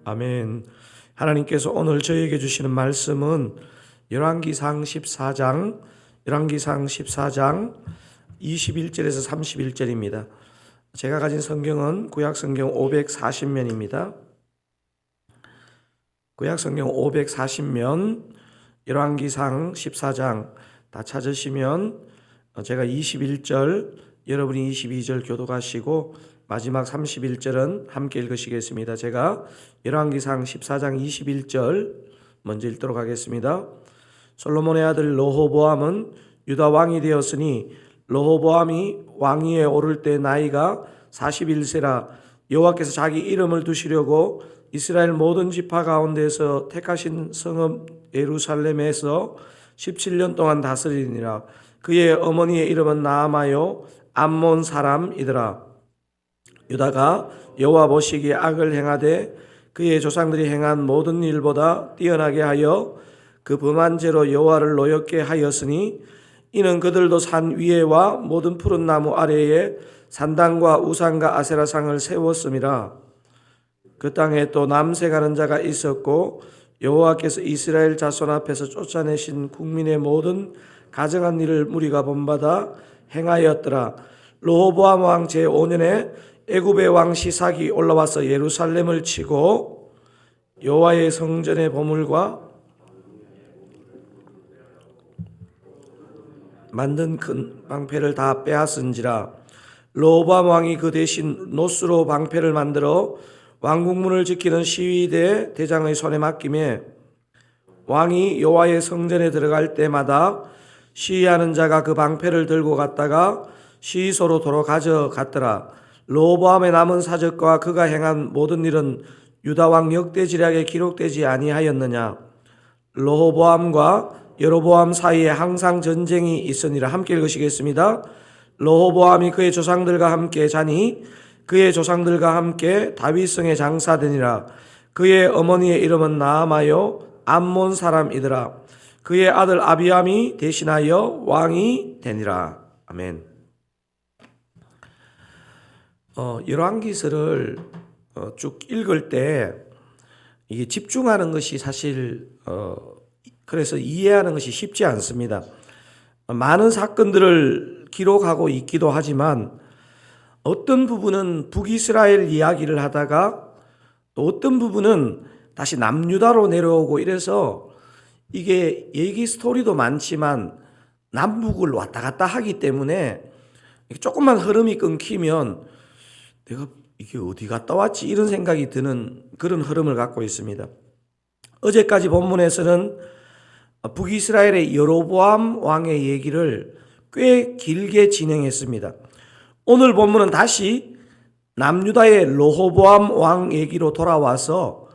아멘. 하나님께서 오늘 저에게 주시는 말씀은 열왕기상 14장 21절에서 31절입니다. 제가 가진 성경은 구약성경 540면입니다. 구약성경 540면 열왕기상 14장 다 찾으시면 제가 21절, 여러분이 22절 교독하시고 마지막 31절은 함께 읽으시겠습니다. 제가 열왕기상 14장 21절 먼저 읽도록 하겠습니다. 솔로몬의 아들 르호보암은 유다 왕이 되었으니 르호보암이 왕위에 오를 때 나이가 41세라 여호와께서 자기 이름을 두시려고 이스라엘 모든 지파 가운데서 택하신 성읍 예루살렘에서 17년 동안 다스리니라. 그의 어머니의 이름은 나아마요 암몬 사람이더라. 유다가 여호와 보시기에 악을 행하되 그의 조상들이 행한 모든 일보다 뛰어나게 하여 그 범한 죄로 여호와를 노엽게 하였으니 이는 그들도 산 위에와 모든 푸른 나무 아래에 산당과 우상과 아세라상을 세웠음이라. 그 땅에 또 남색하는 자가 있었고 여호와께서 이스라엘 자손 앞에서 쫓아내신 국민의 모든 가증한 일을 무리가 본받아 행하였더라. 르호보암 왕 제5년에 애굽의 왕 시삭이 올라와서 예루살렘을 치고 여호와의 성전의 보물과 만든 큰 방패를 다 빼앗은지라. 르호보암 왕이 그 대신 노스로 방패를 만들어 왕국문을 지키는 시위대 대장의 손에 맡기매 왕이 여호와의 성전에 들어갈 때마다 시위하는 자가 그 방패를 들고 갔다가 시위소로 도로 가져갔더라. 르호보암의 남은 사적과 그가 행한 모든 일은 유다 왕 역대지략에 기록되지 아니하였느냐. 르호보암과 여로보암 사이에 항상 전쟁이 있으니라. 함께 읽으시겠습니다. 르호보암이 그의 조상들과 함께 자니 그의 조상들과 함께 다윗성에 장사되니라. 그의 어머니의 이름은 나아마요 암몬 사람이더라. 그의 아들 아비암이 대신하여 왕이 되니라. 아멘. 열왕기서를 쭉 읽을 때 이게 집중하는 것이 사실 그래서 이해하는 것이 쉽지 않습니다. 많은 사건들을 기록하고 있기도 하지만 어떤 부분은 북이스라엘 이야기를 하다가 또 어떤 부분은 다시 남유다로 내려오고 이래서 이게 얘기 스토리도 많지만 남북을 왔다 갔다 하기 때문에 조금만 흐름이 끊기면 내가 이게 어디 갔다 왔지 이런 생각이 드는 그런 흐름을 갖고 있습니다. 어제까지 본문에서는 북이스라엘의 여로보암 왕의 얘기를 꽤 길게 진행했습니다. 오늘 본문은 다시 남유다의 르호보암 왕 얘기로 돌아와서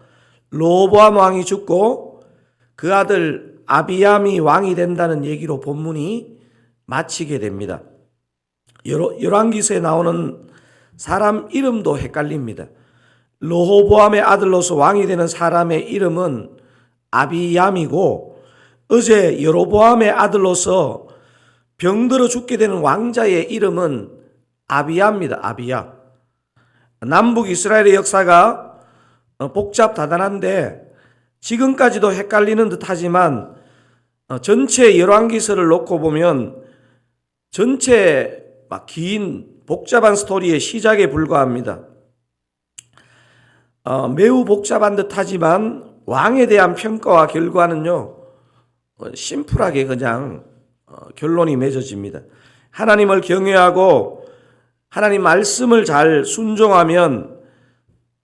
르호보암 왕이 죽고 그 아들 아비암이 왕이 된다는 얘기로 본문이 마치게 됩니다. 열왕기서에 나오는 사람 이름도 헷갈립니다. 르호보암의 아들로서 왕이 되는 사람의 이름은 아비얌이고 어제 여로보암의 아들로서 병들어 죽게 되는 왕자의 이름은 아비야입니다. 아비야. 남북 이스라엘의 역사가 복잡다단한데 지금까지도 헷갈리는 듯하지만 전체 열왕기서를 놓고 보면 전체 막 긴 복잡한 스토리의 시작에 불과합니다. 매우 복잡한 듯하지만 왕에 대한 평가와 결과는요 심플하게 그냥 결론이 맺어집니다. 하나님을 경외하고 하나님 말씀을 잘 순종하면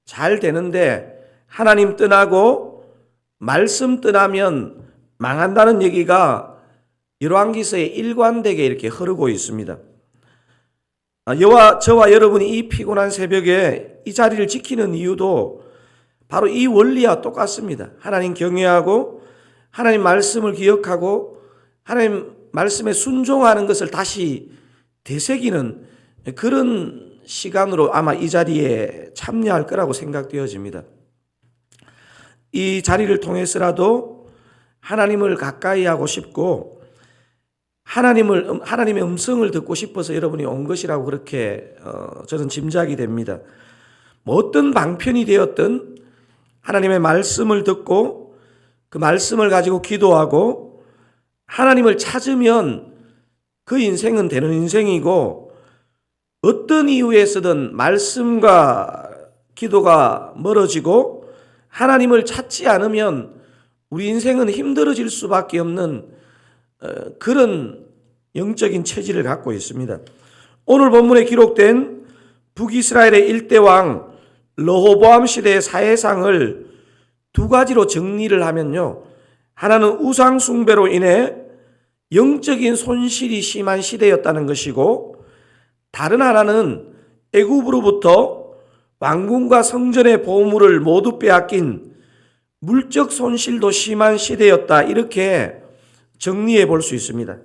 잘 되는데 하나님 떠나고 말씀 떠나면 망한다는 얘기가 열왕기서에 일관되게 이렇게 흐르고 있습니다. 저와 여러분이 이 피곤한 새벽에 이 자리를 지키는 이유도 바로 이 원리와 똑같습니다. 하나님 경외하고 하나님 말씀을 기억하고 하나님 말씀에 순종하는 것을 다시 되새기는 그런 시간으로 아마 이 자리에 참여할 거라고 생각되어집니다. 이 자리를 통해서라도 하나님을 가까이 하고 싶고 하나님의 음성을 듣고 싶어서 여러분이 온 것이라고 그렇게 저는 짐작이 됩니다. 뭐 어떤 방편이 되었든 하나님의 말씀을 듣고 그 말씀을 가지고 기도하고 하나님을 찾으면 그 인생은 되는 인생이고, 어떤 이유에서든 말씀과 기도가 멀어지고 하나님을 찾지 않으면 우리 인생은 힘들어질 수밖에 없는 그런 영적인 체질을 갖고 있습니다. 오늘 본문에 기록된 북이스라엘의 일대 왕 르호보암 시대의 사회상을 두 가지로 정리를 하면요, 하나는 우상 숭배로 인해 영적인 손실이 심한 시대였다는 것이고, 다른 하나는 애굽으로부터 왕궁과 성전의 보물을 모두 빼앗긴 물적 손실도 심한 시대였다, 이렇게 정리해 볼 수 있습니다.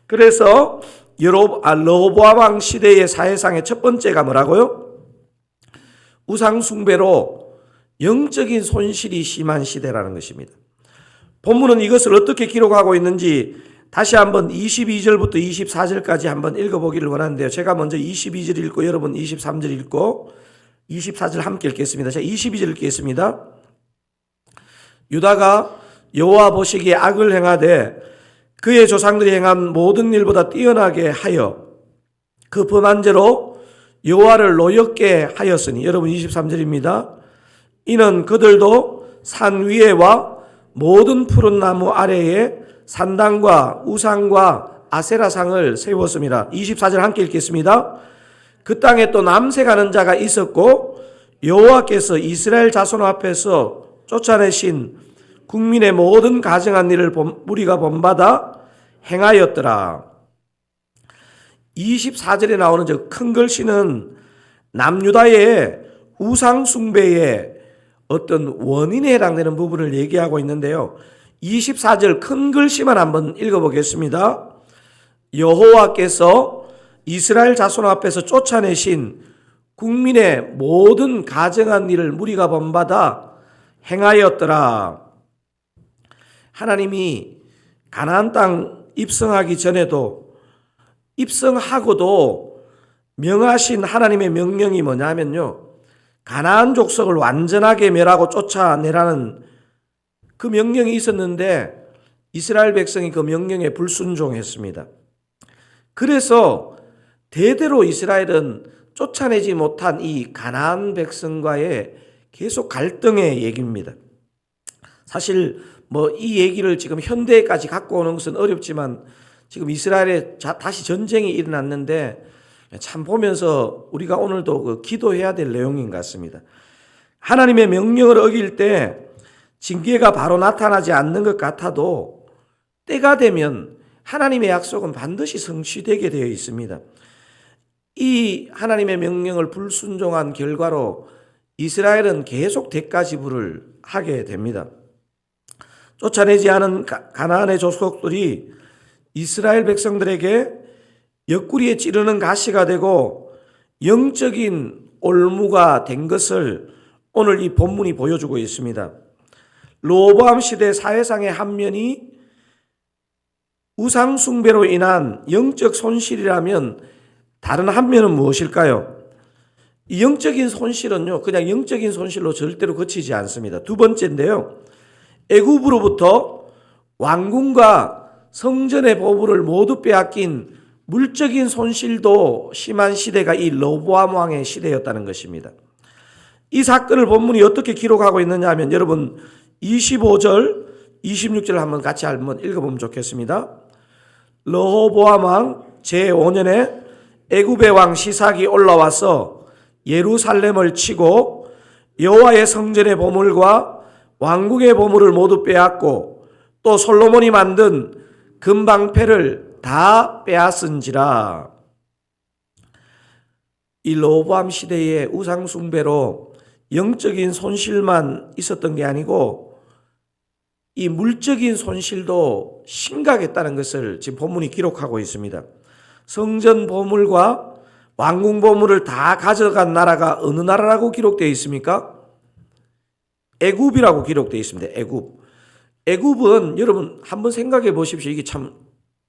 그래서 르호보암 왕 시대의 사회상의 첫 번째가 뭐라고요? 우상 숭배로 영적인 손실이 심한 시대라는 것입니다. 본문은 이것을 어떻게 기록하고 있는지 다시 한번 22절부터 24절까지 한번 읽어보기를 원하는데요. 제가 먼저 22절 읽고 여러분 23절 읽고 24절 함께 읽겠습니다. 제가 22절 읽겠습니다. 유다가 여호와 보시기에 악을 행하되 그의 조상들이 행한 모든 일보다 뛰어나게 하여 그 범한 죄로 여호와를 노엽게 하였으니, 여러분 23절입니다. 이는 그들도 산 위에와 모든 푸른 나무 아래에 산당과 우상과 아세라상을 세웠습니다. 24절 함께 읽겠습니다. 그 땅에 또 남색하는 자가 있었고 여호와께서 이스라엘 자손 앞에서 쫓아내신 국민의 모든 가증한 일을 무리가 본받아 행하였더라. 24절에 나오는 저 큰 글씨는 남유다의 우상 숭배의 어떤 원인에 해당되는 부분을 얘기하고 있는데요. 24절 큰 글씨만 한번 읽어보겠습니다. 여호와께서 이스라엘 자손 앞에서 쫓아내신 국민의 모든 가증한 일을 무리가 본받아 행하였더라. 하나님이 가나안 땅 입성하기 전에도 입성하고도 명하신 하나님의 명령이 뭐냐면요, 가나안 족속을 완전하게 멸하고 쫓아내라는 그 명령이 있었는데 이스라엘 백성이 그 명령에 불순종했습니다. 그래서 대대로 이스라엘은 쫓아내지 못한 이 가나안 백성과의 계속 갈등의 얘기입니다. 사실 이 얘기를 지금 현대까지 갖고 오는 것은 어렵지만 지금 이스라엘에 다시 전쟁이 일어났는데 참 보면서 우리가 오늘도 기도해야 될 내용인 것 같습니다. 하나님의 명령을 어길 때 징계가 바로 나타나지 않는 것 같아도 때가 되면 하나님의 약속은 반드시 성취되게 되어 있습니다. 이 하나님의 명령을 불순종한 결과로 이스라엘은 계속 대가 지불을 하게 됩니다. 쫓아내지 않은 가나안의 족속들이 이스라엘 백성들에게 옆구리에 찌르는 가시가 되고 영적인 올무가 된 것을 오늘 이 본문이 보여주고 있습니다. 르호보암 시대 사회상의 한 면이 우상 숭배로 인한 영적 손실이라면 다른 한 면은 무엇일까요? 이 영적인 손실은요, 그냥 영적인 손실로 절대로 그치지 않습니다. 두 번째인데요, 애굽으로부터 왕궁과 성전의 보물을 모두 빼앗긴 물적인 손실도 심한 시대가 이 르호보암 왕의 시대였다는 것입니다. 이 사건을 본문이 어떻게 기록하고 있느냐 하면 여러분 25절, 26절 한번 같이 한번 읽어보면 좋겠습니다. 르호보암 왕 제5년에 애굽의 왕 시삭이 올라와서 예루살렘을 치고 여호와의 성전의 보물과 왕궁의 보물을 모두 빼앗고 또 솔로몬이 만든 금방패를 다 빼앗은지라. 이 르호보암 시대의 우상 숭배로 영적인 손실만 있었던 게 아니고 이 물적인 손실도 심각했다는 것을 지금 본문이 기록하고 있습니다. 성전 보물과 왕궁 보물을 다 가져간 나라가 어느 나라라고 기록되어 있습니까? 애굽이라고 기록되어 있습니다. 애굽. 애굽은 여러분 한번 생각해 보십시오. 이게 참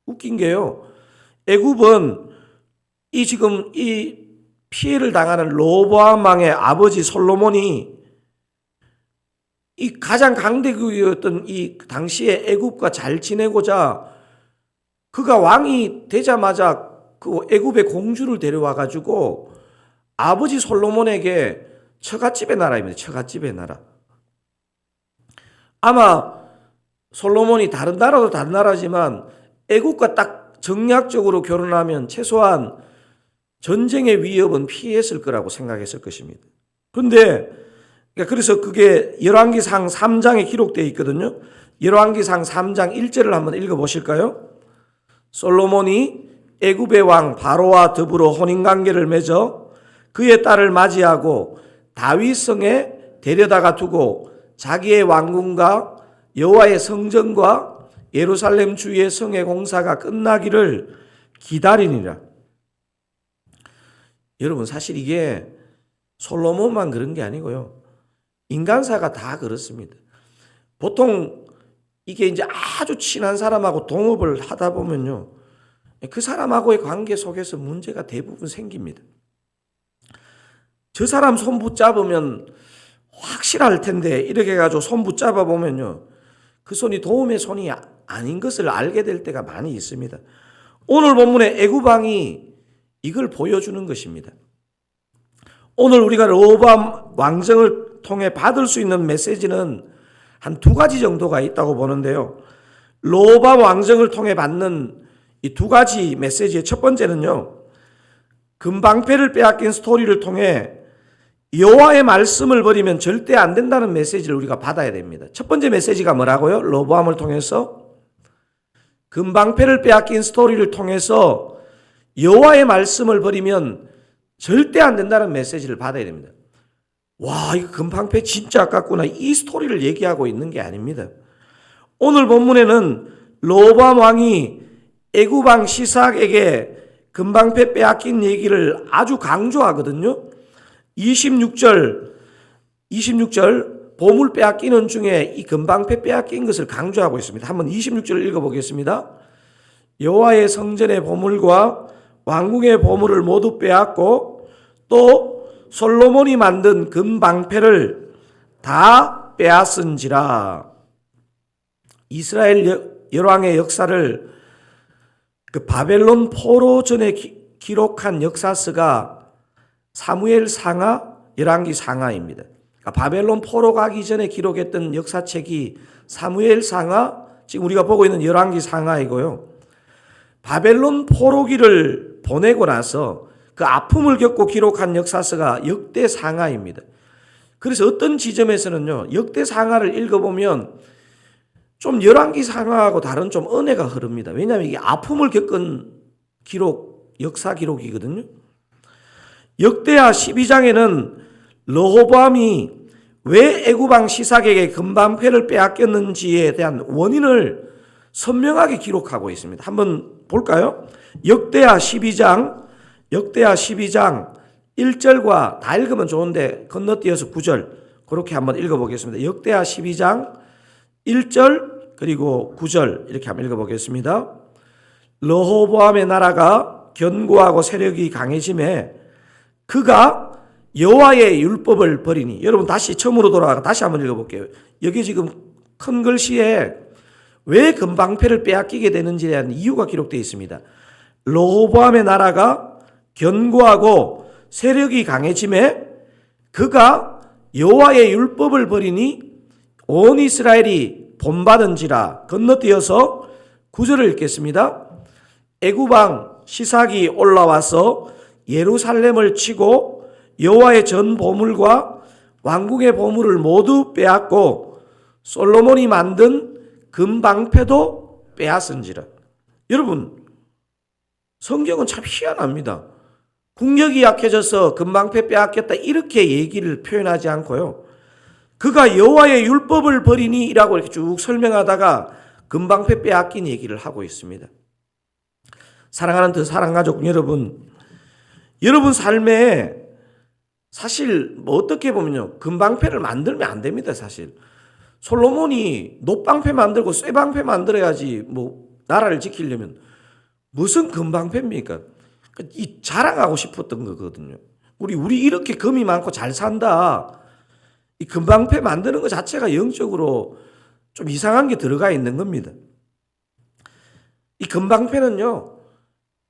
웃긴 게요. 애굽은 지금 이 피해를 당하는 르호보암 왕의 아버지 솔로몬이 이 가장 강대국이었던 이 당시에 애굽과 잘 지내고자 그가 왕이 되자마자 그 애굽의 공주를 데려와 가지고 아버지 솔로몬에게 처갓집의 나라입니다. 처갓집의 나라. 아마 솔로몬이 다른 나라도 다른 나라지만 애국과 딱 정략적으로 결혼하면 최소한 전쟁의 위협은 피했을 거라고 생각했을 것입니다. 그런데 그래서 그게 열왕기상 3장에 기록되어 있거든요. 열왕기상 3장 1절을 한번 읽어보실까요? 솔로몬이 애굽의 왕 바로와 더불어 혼인관계를 맺어 그의 딸을 맞이하고 다윗성에 데려다가 두고 자기의 왕궁과 여호와의 성전과 예루살렘 주의 성의 공사가 끝나기를 기다리니라. 여러분 사실 이게 솔로몬만 그런 게 아니고요. 인간사가 다 그렇습니다. 보통 이게 이제 아주 친한 사람하고 동업을 하다 보면요. 그 사람하고의 관계 속에서 문제가 대부분 생깁니다. 저 사람 손 붙잡으면 확실할 텐데 이렇게 해가지고 손 붙잡아 보면요. 그 손이 도움의 손이 아닌 것을 알게 될 때가 많이 있습니다. 오늘 본문의 애굽 왕이 이걸 보여주는 것입니다. 오늘 우리가 르호보암 왕정을 통해 받을 수 있는 메시지는 한 두 가지 정도가 있다고 보는데요. 르호보암 왕정을 통해 받는 이 두 가지 메시지의 첫 번째는요. 금방패를 빼앗긴 스토리를 통해 여호와의 말씀을 버리면 절대 안 된다는 메시지를 우리가 받아야 됩니다. 첫 번째 메시지가 뭐라고요? 르호보암을 통해서 금방패를 빼앗긴 스토리를 통해서 여호와의 말씀을 버리면 절대 안 된다는 메시지를 받아야 됩니다. 와, 이거 금방패 진짜 아깝구나. 이 스토리를 얘기하고 있는 게 아닙니다. 오늘 본문에는 르호보암 왕이 애굽 왕 시삭에게 금방패 빼앗긴 얘기를 아주 강조하거든요. 26절 보물 빼앗기는 중에 이 금방패 빼앗긴 것을 강조하고 있습니다. 한번 26절을 읽어보겠습니다. 여호와의 성전의 보물과 왕궁의 보물을 모두 빼앗고 또 솔로몬이 만든 금방패를 다 빼앗은지라. 이스라엘 열왕의 역사를 그 바벨론 포로 전에 기록한 역사서가 사무엘 상하, 열왕기 상하입니다. 그러니까 바벨론 포로 가기 전에 기록했던 역사책이 사무엘 상하, 지금 우리가 보고 있는 열왕기 상하이고요. 바벨론 포로기를 보내고 나서 그 아픔을 겪고 기록한 역사서가 역대 상하입니다. 그래서 어떤 지점에서는요, 역대 상하를 읽어보면 좀 열왕기 상하하고 다른 좀 은혜가 흐릅니다. 왜냐하면 이게 아픔을 겪은 기록, 역사 기록이거든요. 역대하 12장에는 르호보암이 왜 애굽 왕 시삭에게 금방패를 빼앗겼는지에 대한 원인을 선명하게 기록하고 있습니다. 한번 볼까요? 역대하 12장 1절과 다 읽으면 좋은데 건너뛰어서 9절 그렇게 한번 읽어보겠습니다. 역대하 12장 1절 그리고 9절 이렇게 한번 읽어보겠습니다. 르호보암의 나라가 견고하고 세력이 강해짐에 그가 여호와의 율법을 버리니. 여러분 다시 처음으로 돌아가 다시 한번 읽어볼게요. 여기 지금 큰 글씨에 왜 금방패를 빼앗기게 되는지에 대한 이유가 기록되어 있습니다. 르호보암의 나라가 견고하고 세력이 강해짐에 그가 여호와의 율법을 버리니 온 이스라엘이 본받은지라. 건너뛰어서 9절을 읽겠습니다. 애굽 왕 시삭이 올라와서 예루살렘을 치고 여호와의 전 보물과 왕궁의 보물을 모두 빼앗고 솔로몬이 만든 금방패도 빼앗은지라. 여러분 성경은 참 희한합니다. 국력이 약해져서 금방패 빼앗겼다 이렇게 얘기를 표현하지 않고요. 그가 여호와의 율법을 버리니 이라고 이렇게 쭉 설명하다가 금방패 빼앗긴 얘기를 하고 있습니다. 사랑하는 더 사랑가족 여러분, 여러분 삶에 사실 뭐 어떻게 보면요, 금방패를 만들면 안 됩니다. 사실 솔로몬이 놋방패 만들고 쇠방패 만들어야지 뭐 나라를 지키려면 무슨 금방패입니까? 이 자랑하고 싶었던 거거든요. 우리 이렇게 금이 많고 잘 산다. 이 금방패 만드는 것 자체가 영적으로 좀 이상한 게 들어가 있는 겁니다. 이 금방패는요,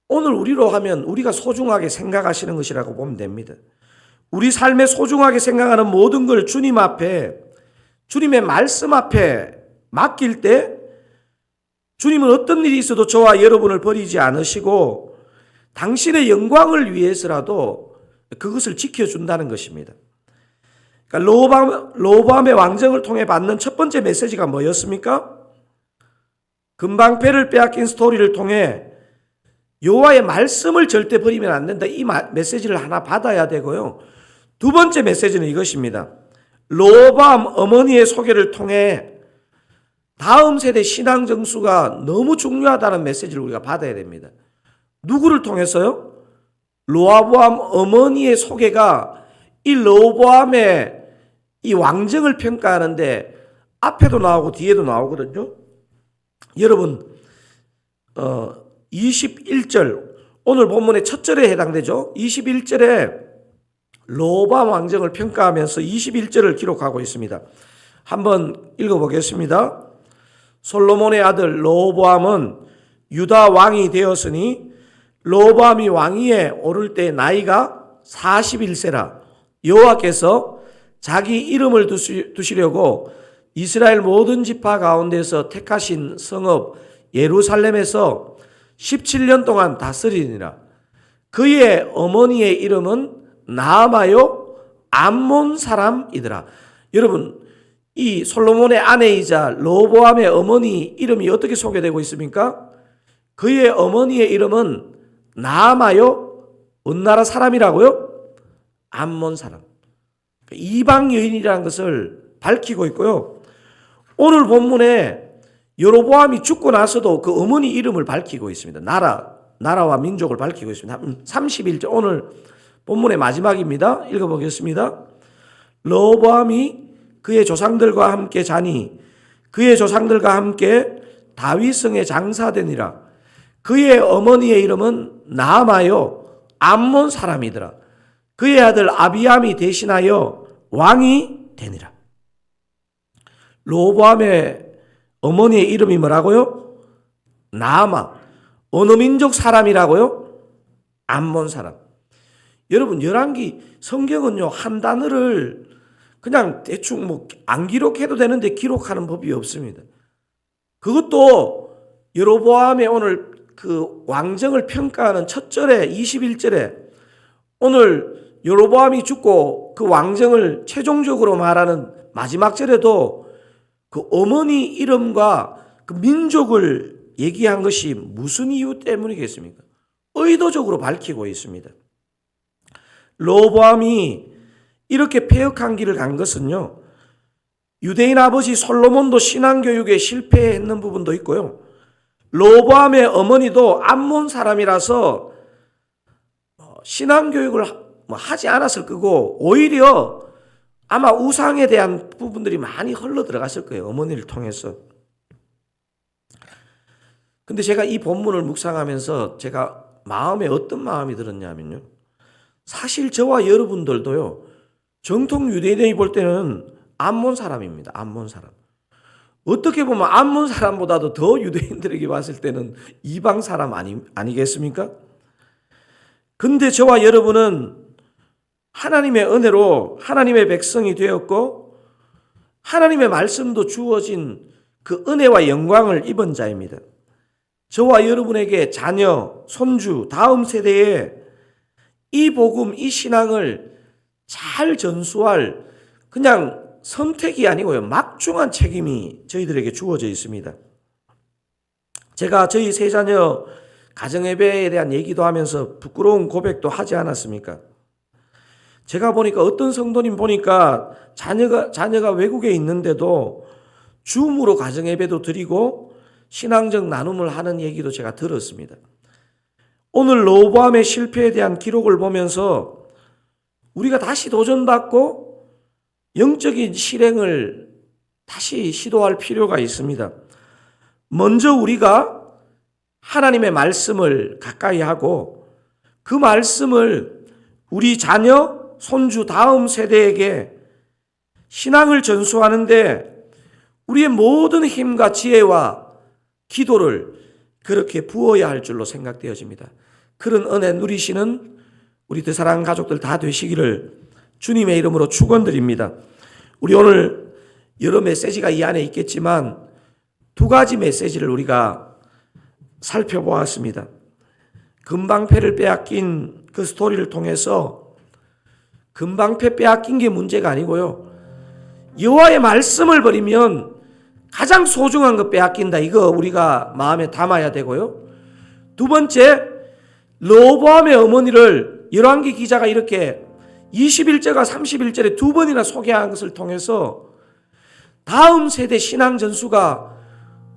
오늘 우리로 하면 우리가 소중하게 생각하시는 것이라고 보면 됩니다. 우리 삶에 소중하게 생각하는 모든 걸 주님 앞에, 주님의 말씀 앞에 맡길 때 주님은 어떤 일이 있어도 저와 여러분을 버리지 않으시고 당신의 영광을 위해서라도 그것을 지켜준다는 것입니다. 그러니까 로보암의 왕정을 통해 받는 첫 번째 메시지가 뭐였습니까? 금방패를 빼앗긴 스토리를 통해 여호와의 말씀을 절대 버리면 안 된다. 이 메시지를 하나 받아야 되고요. 두 번째 메시지는 이것입니다. 로보암 어머니의 소개를 통해 다음 세대 신앙 정수가 너무 중요하다는 메시지를 우리가 받아야 됩니다. 누구를 통해서요? 로보암 어머니의 소개가 이 로보암의 이 왕정을 평가하는데 앞에도 나오고 뒤에도 나오거든요. 여러분 21절 오늘 본문의 첫 절에 해당되죠. 21절에 로보암 왕정을 평가하면서 21절을 기록하고 있습니다. 한번 읽어보겠습니다. 솔로몬의 아들 로보암은 유다 왕이 되었으니 로보암이 왕위에 오를 때 나이가 41세라. 여호와께서 자기 이름을 두시려고 이스라엘 모든 지파 가운데서 택하신 성읍 예루살렘에서 17년 동안 다스리니라. 그의 어머니의 이름은 나아마요 암몬 사람이더라. 여러분, 이 솔로몬의 아내이자 로보암의 어머니 이름이 어떻게 소개되고 있습니까? 그의 어머니의 이름은 나아마요 어느 나라 사람이라고요? 암몬 사람. 이방 여인이라는 것을 밝히고 있고요. 오늘 본문에 여로보암이 죽고 나서도 그 어머니 이름을 밝히고 있습니다. 나라와 민족을 밝히고 있습니다. 31절 오늘 본문의 마지막입니다. 읽어보겠습니다. 로보암이 그의 조상들과 함께 자니 그의 조상들과 함께 다윗성에 장사되니라. 그의 어머니의 이름은 나아마요 암몬 사람이더라. 그의 아들 아비암이 대신하여 왕이 되니라. 로보암의 어머니의 이름이 뭐라고요? 나아마. 어느 민족 사람이라고요? 암몬 사람. 여러분 열왕기 성경은요 한 단어를 그냥 대충 안 기록해도 되는데 기록하는 법이 없습니다. 그것도 여로보암의 오늘 그 왕정을 평가하는 첫 절에 21절에 오늘 여로보암이 죽고 그 왕정을 최종적으로 말하는 마지막 절에도 그 어머니 이름과 그 민족을 얘기한 것이 무슨 이유 때문이겠습니까? 의도적으로 밝히고 있습니다. 로보암이 이렇게 폐역한 길을 간 것은요, 유대인 아버지 솔로몬도 신앙교육에 실패했는 부분도 있고요. 로보암의 어머니도 암몬 사람이라서 신앙교육을 하지 않았을 거고 오히려 아마 우상에 대한 부분들이 많이 흘러 들어갔을 거예요. 어머니를 통해서. 근데 제가 이 본문을 묵상하면서 제가 마음에 어떤 마음이 들었냐면요. 사실 저와 여러분들도요. 정통 유대인이 볼 때는 암몬 사람입니다. 암몬 사람. 어떻게 보면 암몬 사람보다도 더 유대인들에게 봤을 때는 이방 사람 아니겠습니까? 근데 저와 여러분은 하나님의 은혜로 하나님의 백성이 되었고 하나님의 말씀도 주어진 그 은혜와 영광을 입은 자입니다. 저와 여러분에게 자녀, 손주, 다음 세대에 이 복음, 이 신앙을 잘 전수할 그냥 선택이 아니고요. 막중한 책임이 저희들에게 주어져 있습니다. 제가 저희 세 자녀 가정예배에 대한 얘기도 하면서 부끄러운 고백도 하지 않았습니까? 제가 보니까 어떤 성도님 보니까 자녀가 외국에 있는데도 줌으로 가정예배도 드리고 신앙적 나눔을 하는 얘기도 제가 들었습니다. 오늘 로보암의 실패에 대한 기록을 보면서 우리가 다시 도전받고 영적인 실행을 다시 시도할 필요가 있습니다. 먼저 우리가 하나님의 말씀을 가까이 하고 그 말씀을 우리 자녀, 손주, 다음 세대에게 신앙을 전수하는데 우리의 모든 힘과 지혜와 기도를 그렇게 부어야 할 줄로 생각되어집니다. 그런 은혜 누리시는 우리 사랑하는 가족들 다 되시기를 주님의 이름으로 축원드립니다. 우리 오늘 여러 메시지가 이 안에 있겠지만 두 가지 메시지를 우리가 살펴보았습니다. 금방패를 빼앗긴 그 스토리를 통해서 금방패 빼앗긴 게 문제가 아니고요, 여호와의 말씀을 버리면 가장 소중한 거 빼앗긴다, 이거 우리가 마음에 담아야 되고요. 두 번째, 르호보암의 어머니를 열왕기 기자가 이렇게 21절과 31절에 두 번이나 소개한 것을 통해서 다음 세대 신앙 전수가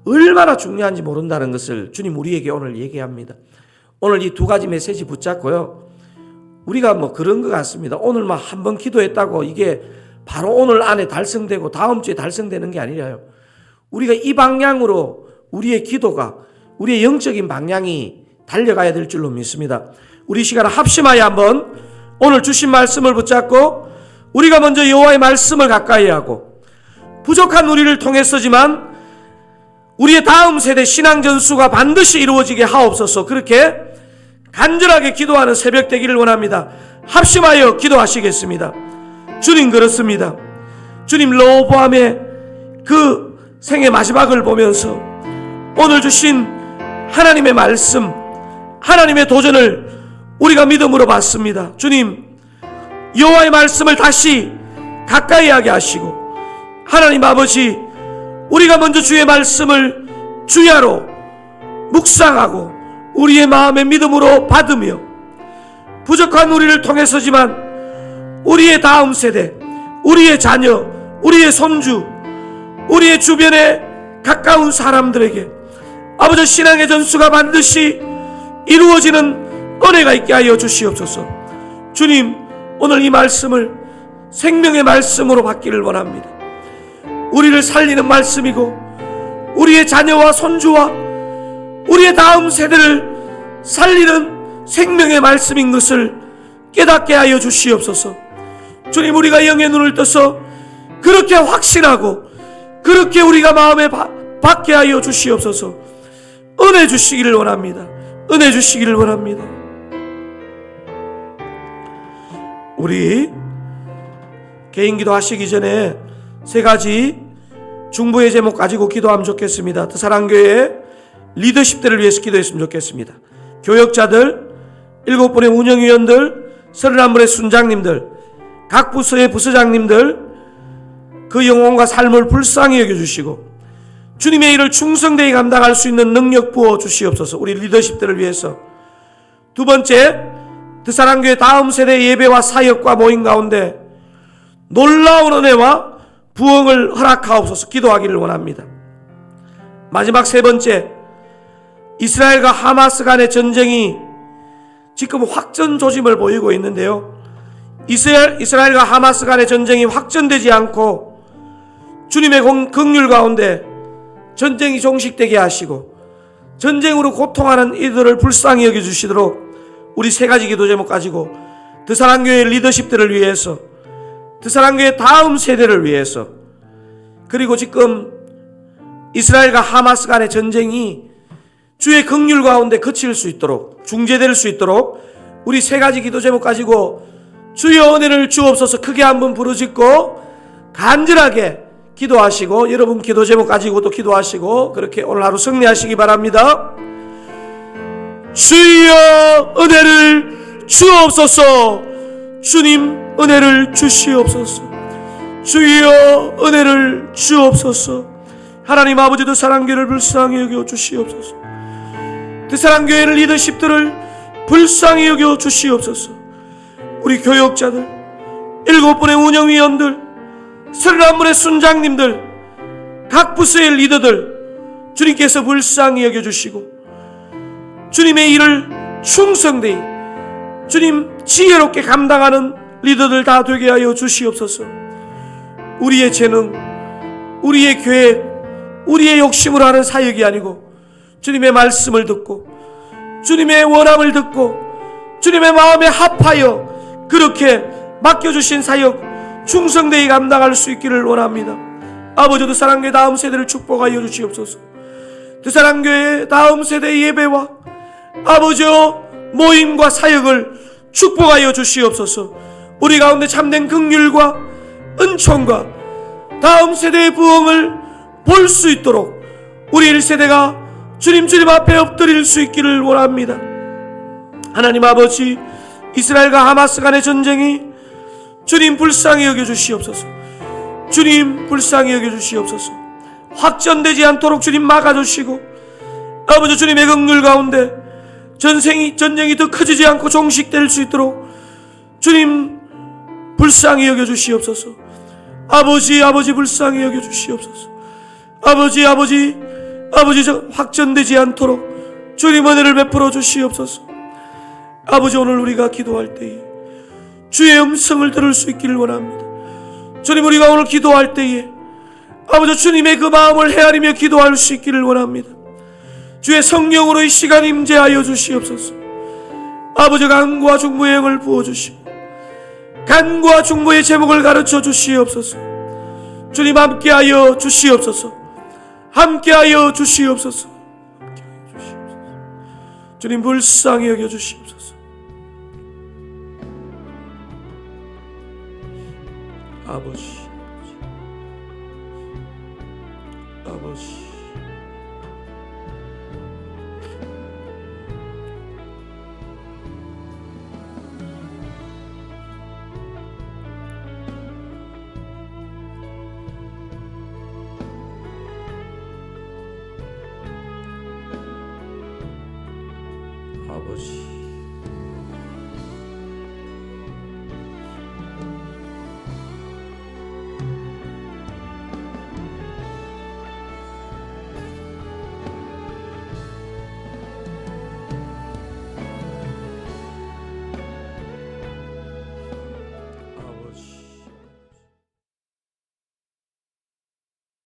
얼마나 중요한지 모른다는 것을 주님 우리에게 오늘 얘기합니다. 오늘 이 두 가지 메시지 붙잡고요, 우리가 뭐 그런 것 같습니다. 오늘 막 한 번 기도했다고 이게 바로 오늘 안에 달성되고 다음 주에 달성되는 게 아니라요, 우리가 이 방향으로 우리의 기도가, 우리의 영적인 방향이 달려가야 될 줄로 믿습니다. 우리 시간을 합심하여 한번 오늘 주신 말씀을 붙잡고 우리가 먼저 여호와의 말씀을 가까이 하고 부족한 우리를 통해서지만 우리의 다음 세대 신앙 전수가 반드시 이루어지게 하옵소서. 그렇게 간절하게 기도하는 새벽 되기를 원합니다. 합심하여 기도하시겠습니다. 주님, 그렇습니다. 주님, 르호보암의 그 생의 마지막을 보면서 오늘 주신 하나님의 말씀, 하나님의 도전을 우리가 믿음으로 받습니다. 주님, 여호와의 말씀을 다시 가까이 하게 하시고, 하나님 아버지, 우리가 먼저 주의 말씀을 주야로 묵상하고 우리의 마음의 믿음으로 받으며 부족한 우리를 통해서지만 우리의 다음 세대, 우리의 자녀, 우리의 손주, 우리의 주변에 가까운 사람들에게 아버지 신앙의 전수가 반드시 이루어지는 은혜가 있게 하여 주시옵소서. 주님, 오늘 이 말씀을 생명의 말씀으로 받기를 원합니다. 우리를 살리는 말씀이고 우리의 자녀와 손주와 우리의 다음 세대를 살리는 생명의 말씀인 것을 깨닫게 하여 주시옵소서. 주님, 우리가 영의 눈을 떠서 그렇게 확신하고 그렇게 우리가 마음에 받게 하여 주시옵소서. 은혜 주시기를 원합니다. 은혜 주시기를 원합니다. 우리 개인 기도하시기 전에 세 가지 중보의 제목 가지고 기도하면 좋겠습니다. 사랑교회 리더십들을 위해서 기도했으면 좋겠습니다. 교역자들, 7분의 운영위원들, 31분의 순장님들, 각 부서의 부서장님들, 그 영혼과 삶을 불쌍히 여겨주시고 주님의 일을 충성되이 감당할 수 있는 능력 부어 주시옵소서. 우리 리더십들을 위해서. 두 번째, 드사랑교회 다음 세대 예배와 사역과 모임 가운데 놀라운 은혜와 부흥을 허락하옵소서. 기도하기를 원합니다. 마지막 세 번째, 이스라엘과 하마스 간의 전쟁이 지금 확전 조짐을 보이고 있는데요, 이스라엘과 하마스 간의 전쟁이 확전되지 않고 주님의 긍휼 가운데 전쟁이 종식되게 하시고 전쟁으로 고통하는 이들을 불쌍히 여겨주시도록 우리 세 가지 기도 제목 가지고 드사랑교회 리더십들을 위해서, 드사랑교회 다음 세대를 위해서, 그리고 지금 이스라엘과 하마스 간의 전쟁이 주의 긍휼 가운데 그칠 수 있도록, 중재될 수 있도록 우리 세 가지 기도 제목 가지고 주여 은혜를 주옵소서 크게 한번 부르짖고 간절하게 기도하시고, 여러분 기도 제목 가지고 또 기도하시고 그렇게 오늘 하루 승리하시기 바랍니다. 주여 은혜를 주옵소서. 주님 은혜를 주시옵소서. 주여 은혜를 주옵소서. 하나님 아버지도 사랑교회를 불쌍히 여겨 주시옵소서. 그 사랑교회의 리더십들을 불쌍히 여겨 주시옵소서. 우리 교역자들, 7분의 운영위원들, 31분의 순장님들, 각 부서의 리더들 주님께서 불쌍히 여겨주시고 주님의 일을 충성되이 주님 지혜롭게 감당하는 리더들 다 되게 하여 주시옵소서. 우리의 재능, 우리의 계획, 우리의 욕심으로 하는 사역이 아니고 주님의 말씀을 듣고 주님의 원함을 듣고 주님의 마음에 합하여 그렇게 맡겨주신 사역 충성되이 감당할 수 있기를 원합니다. 아버지, 드사랑교회 다음 세대를 축복하여 주시옵소서. 드사랑교회 다음 세대의 예배와 아버지여 모임과 사역을 축복하여 주시옵소서. 우리 가운데 참된 긍휼과 은총과 다음 세대의 부흥을 볼 수 있도록 우리 1세대가 주님 앞에 엎드릴 수 있기를 원합니다. 하나님 아버지, 이스라엘과 하마스 간의 전쟁이 주님 불쌍히 여겨주시옵소서. 주님 불쌍히 여겨주시옵소서. 확전되지 않도록 주님 막아주시고, 아버지 주님의 긍휼 가운데 전쟁이 더 커지지 않고 종식될 수 있도록 주님 불쌍히 여겨주시옵소서. 아버지 불쌍히 여겨주시옵소서. 아버지 확전되지 않도록 주님 은혜를 베풀어 주시옵소서. 아버지, 오늘 우리가 기도할 때에 주의 음성을 들을 수 있기를 원합니다. 주님, 우리가 오늘 기도할 때에 아버지 주님의 그 마음을 헤아리며 기도할 수 있기를 원합니다. 주의 성령으로 이 시간 임재하여 주시옵소서. 아버지, 간구와 중보의 영을 부어주시고 간구와 중보의 제목을 가르쳐 주시옵소서. 주님, 함께하여 주시옵소서. 함께하여 주시옵소서. 주님, 불쌍히 여겨 주시옵소서. 아버지 아버지